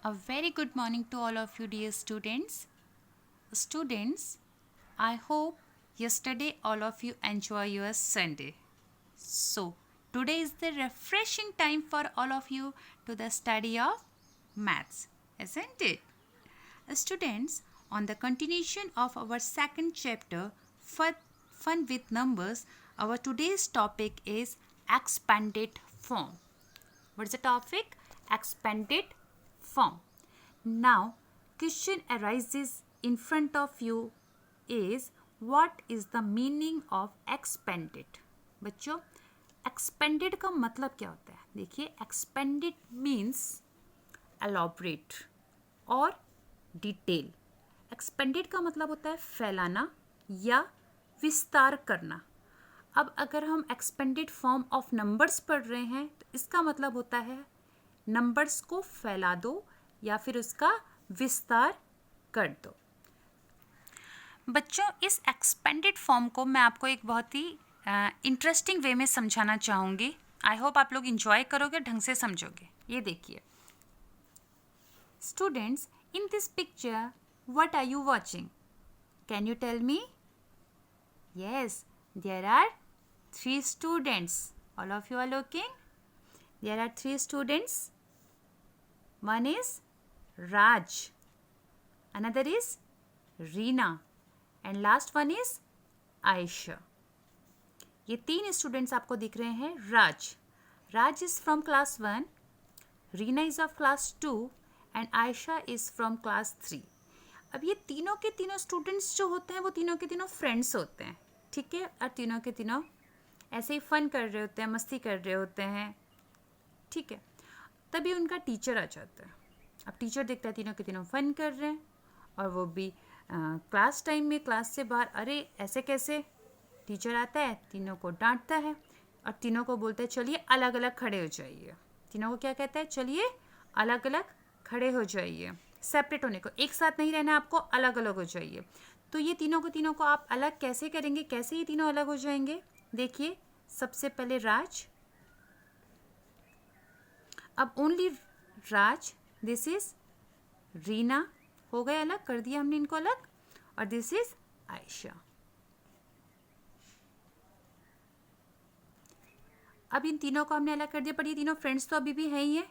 A very good morning to all of you, dear students. Students, I hope yesterday all of you enjoy your Sunday. So, today is the refreshing time for all of you to the study of maths, isn't it? Students, on the continuation of our second chapter, Fun with Numbers, our today's topic is expanded form. What's the topic? Expanded form. Now, question arises in front of you is what is the meaning of expanded? बच्चों, expanded का मतलब क्या होता है? देखिए, expanded means elaborate और detail. Expanded का मतलब होता है फैलाना या विस्तार करना. अब अगर हम एक्सपेंडेड फॉर्म ऑफ नंबर्स पढ़ रहे हैं तो इसका मतलब होता है नंबर्स को फैला दो या फिर उसका विस्तार कर दो. बच्चों, इस एक्सपेंडेड फॉर्म को मैं आपको एक बहुत ही इंटरेस्टिंग वे में समझाना चाहूँगी. आई होप आप लोग इंजॉय करोगे, ढंग से समझोगे. ये देखिए students, in this picture, what are you watching? Can you tell me? Yes, there are 3 students. All of you are looking? There are 3 students. One is Raj. Another is Reena. And last one is Aisha. ये 3 students आपको दिख रहे हैं. Raj is from class 1. Reena is of class 2. And Ayesha is from class 3. अब ये तीनों के तीनों स्टूडेंट्स जो होते हैं वो तीनों के तीनों फ्रेंड्स होते हैं. ठीक है, और तीनों के तीनों ऐसे ही फन कर रहे होते हैं, मस्ती कर रहे होते हैं. ठीक है, तभी उनका टीचर आ जाता है. अब टीचर देखता है तीनों के तीनों फन कर रहे हैं और वो भी क्लास टाइम में क्लास से बाहर. अरे ऐसे कैसे? टीचर आता है, तीनों को डांटता है और तीनों को बोलता है चलिए अलग अलग खड़े हो जाइए. तीनों को क्या कहता है? चलिए अलग अलग खड़े हो जाइए. सेपरेट होने को, एक साथ नहीं रहना, आपको अलग अलग हो जाइए. तो ये तीनों को आप अलग कैसे करेंगे? कैसे ये तीनों अलग हो जाएंगे? देखिए, सबसे पहले राज. अब only Raj. This is Reena. हो गए अलग, कर दिया हमने इनको अलग. और दिस इज आयशा. अब इन तीनों को हमने अलग कर दिया, पर ये तीनों फ्रेंड्स तो अभी भी है ही है.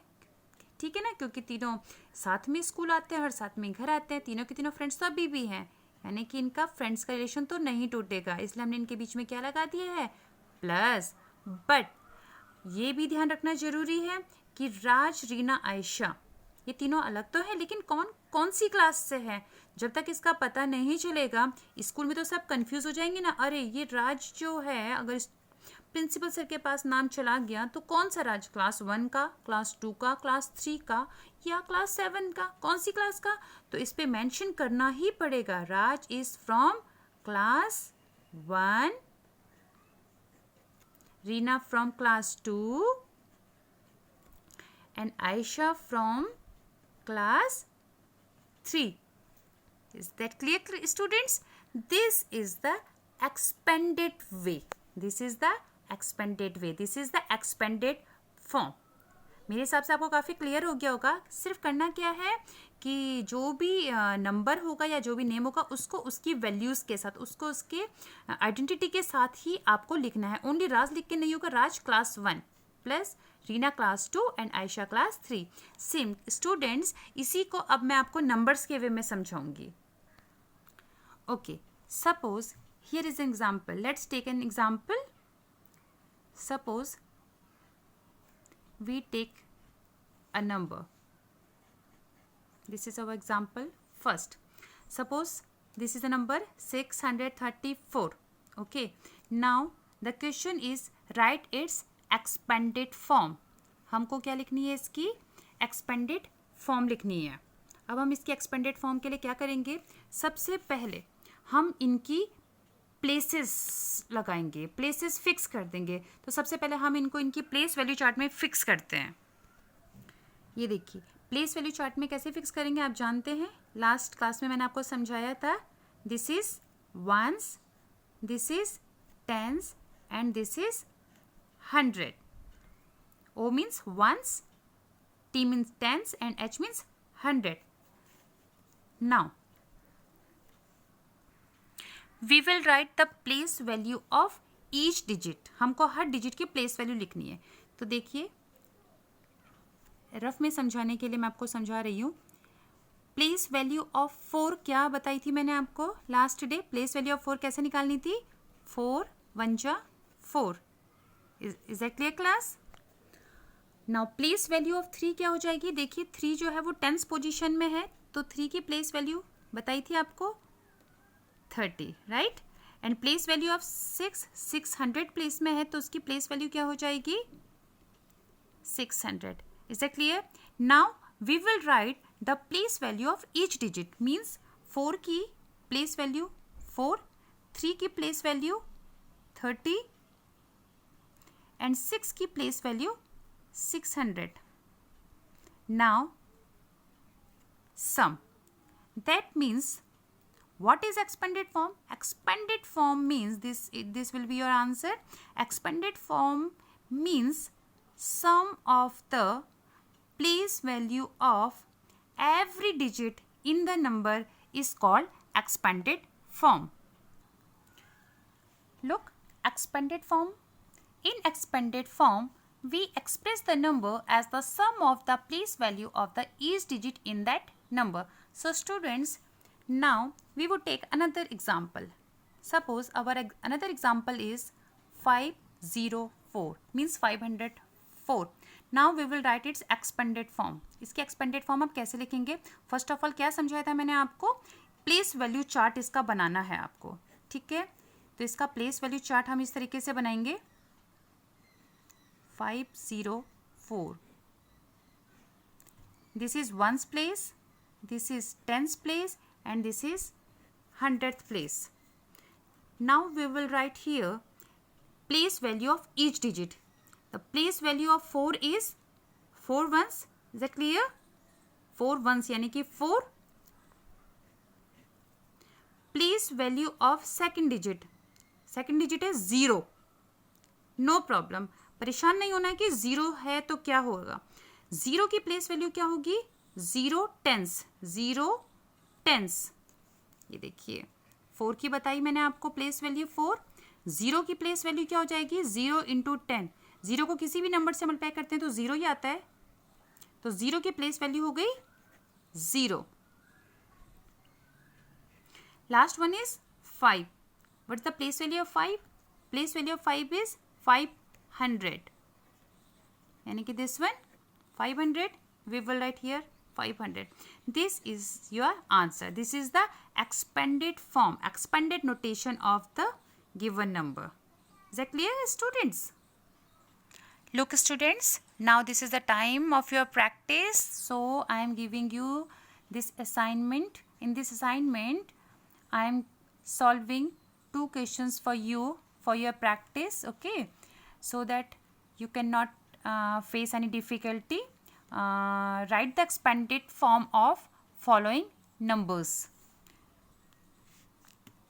ठीक है ना, क्योंकि तीनों साथ में स्कूल आते हैं और साथ में घर आते हैं. तीनों के तीनों फ्रेंड्स तो अभी भी हैं, यानी कि इनका फ्रेंड्स का रिलेशन तो नहीं टूटेगा. इसलिए हमने इनके बीच में क्या लगा दिया है? प्लस. बट ये भी ध्यान रखना जरूरी है कि राज, रीना, आयशा ये तीनों अलग तो है, लेकिन कौन कौन सी क्लास से है? जब तक इसका पता नहीं चलेगा स्कूल में तो सब कंफ्यूज हो जाएंगे ना. अरे ये राज जो है, अगर प्रिंसिपल सर के पास नाम चला गया तो कौन सा राज? क्लास 1 का, क्लास 2 का, क्लास 3 का या क्लास 7 का? कौन सी क्लास का? तो इस पे मेंशन करना ही पड़ेगा. Raj is from class 1, Reena from class 2 and Ayesha from class 3. Is that clear, students? This is the expanded way. This is the expanded way. This is the expanded form. मेरे हिसाब से आपको काफ़ी क्लियर हो गया होगा. सिर्फ करना क्या है कि जो भी नंबर होगा या जो भी नेम होगा उसको उसकी वैल्यूज़ के साथ, उसको उसके आइडेंटिटी के साथ ही आपको लिखना है. ओनली राज लिख के नहीं होगा. Raj class 1 plus Reena class 2 and Ayesha class 3. Same students, इसी को अब मैं आपको नंबर्स के वे में समझाऊंगी. Okay, suppose here is an example. Let's take an example. Suppose we take a number. This is our example. First, suppose this is the number 634. Okay, now the question is write its expanded form. हमको क्या लिखनी है? इसकी expanded form लिखनी है. अब हम इसकी expanded form के लिए क्या करेंगे? सबसे पहले हम इनकी प्लेसेस लगाएंगे, प्लेसेस फिक्स कर देंगे. तो सबसे पहले हम इनको इनकी प्लेस वैल्यू चार्ट में फिक्स करते हैं. ये देखिए, प्लेस वैल्यू चार्ट में कैसे फिक्स करेंगे आप जानते हैं. लास्ट क्लास में मैंने आपको समझाया था. This is ones, this is tens and this is 100. O means ones, T means tens and H means 100. Now we will write the place value of each digit. हमको हर डिजिट की place value लिखनी है. तो देखिए rough में समझाने के लिए मैं आपको समझा रही हूँ. प्लेस वैल्यू ऑफ 4 क्या बताई थी मैंने आपको last day. Place value of 4 कैसे निकालनी थी. 4 1 जा 4. Is that clear class. Now place value of 3 क्या हो जाएगी. देखिए 3 जो है वो 10th पोजीशन में है, तो 3 की प्लेस वैल्यू बताई थी आपको 30, right. And place value of 600 place में है, तो उसकी प्लेस वैल्यू क्या हो जाएगी 600. Is that clear. Now we will write the place value of each digit. Means 4 की प्लेस वैल्यू 4, 3 की प्लेस वैल्यू 30 एंड 6 की place value 600. Now sum. That means what is expanded form? Expanded form means this will be your answer. Expanded form means sum of the place value of every digit in the number is called expanded form. Look, expanded form. In expanded form, we express the number as the sum of the place value of the each digit in that number. So students, now we would take another example. Suppose our another example is 504, means 504. Now we will write its expanded form. इसके expanded form आप कैसे लिखेंगे. First of all क्या समझाया था मैंने आपको. Place value chart इसका बनाना है आपको, ठीक है. तो इसका प्लेस वैल्यू चार्ट हम इस तरीके से बनाएंगे. 504. This is 1st place, this is 10th place, and this is 100th place. Now we will write here place value of each digit. The place value of 4 is 4 ones. Is that clear? 4 ones यानी कि 4. Place value of second digit. Second digit is 0. No problem. परेशान नहीं होना है कि 0 है तो क्या होगा. 0 की प्लेस वैल्यू क्या होगी 0 टेंस. 0 टेंस. ये देखिए 4 की बताई मैंने आपको प्लेस वैल्यू 4. 0 की प्लेस वैल्यू क्या हो जाएगी 0 इंटू 10. 0 को किसी भी नंबर से मल्टीप्लाई करते हैं तो 0 ही आता है. तो 0 की प्लेस वैल्यू हो गई 0. Last one is 5. What is the place value of 5. Place value of 5 is 500. यानी कि this one 500. We will write here 500. This is your answer. This is the expanded form, expanded notation of the given number. Is that clear, students? Look, students, now this is the time of your practice. So I am giving you this assignment. In this assignment, I am solving 2 questions for you for your practice, okay? So that you cannot face any difficulty. Write the expanded form of following numbers.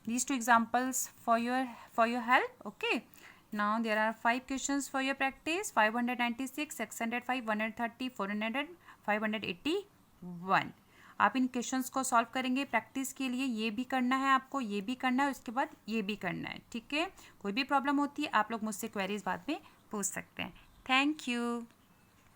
These 2 examples for your help, okay? Now there are 5 questions for your practice. 596, 605, 130, 400, 581. आप इन questions को solve करेंगे practice के लिए. ये भी करना है आपको, ये भी करना है, उसके बाद ये भी करना है, ठीक है. कोई भी प्रॉब्लम होती है आप लोग मुझसे क्वेरीज बाद में पूछ सकते हैं. Thank you.